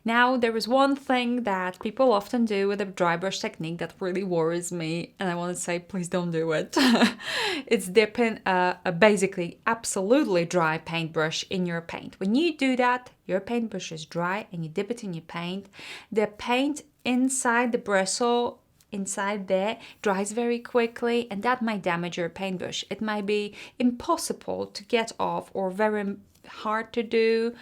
Now, there is one thing that people often do with a dry brush technique that really worries me, and I want to say, please don't do it. It's dipping a basically absolutely dry paintbrush in your paint. When you do that, your paintbrush is dry and you dip it in your paint. The paint inside the bristle inside there dries very quickly, and that might damage your paintbrush. It might be impossible to get off or very hard to do,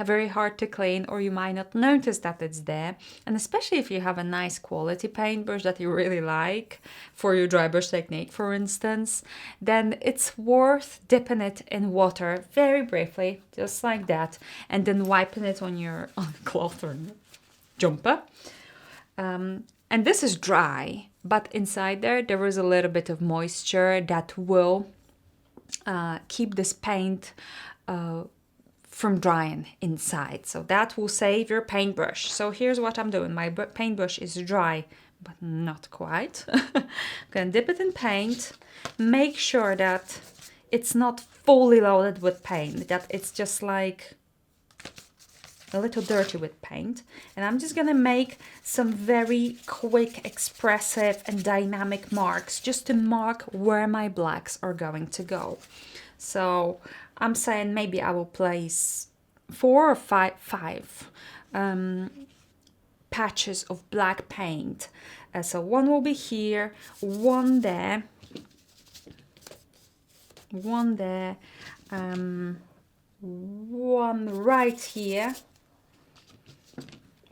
very hard to clean, or you might not notice that it's there. And especially if you have a nice quality paintbrush that you really like for your dry brush technique, for instance, then it's worth dipping it in water very briefly, just like that, and then wiping it on your cloth or jumper. And this is dry, but inside there is a little bit of moisture that will keep this paint from drying inside. So that will save your paintbrush. So here's what I'm doing. My paintbrush is dry, but not quite. I'm gonna dip it in paint. Make sure that it's not fully loaded with paint, that it's just like a little dirty with paint. And I'm just gonna make some very quick, expressive and dynamic marks just to mark where my blacks are going to go. So I'm saying maybe I will place 4 or 5 patches of black paint. So one will be here, one there, one there, one right here,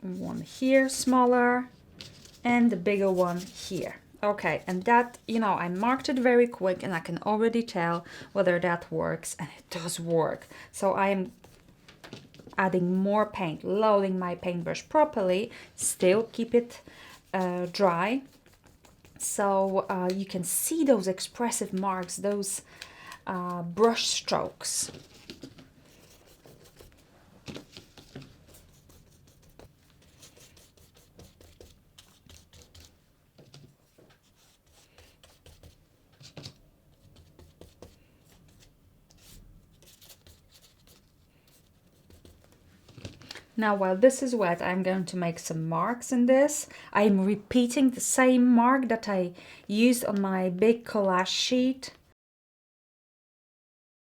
one here smaller, and the bigger one here. Okay, and that, I marked it very quick and I can already tell whether that works, and it does work. So I am adding more paint, loading my paintbrush properly, still keep it dry. So you can see those expressive marks, those brush strokes. Now, while this is wet, I'm going to make some marks in this. I'm repeating the same mark that I used on my big collage sheet.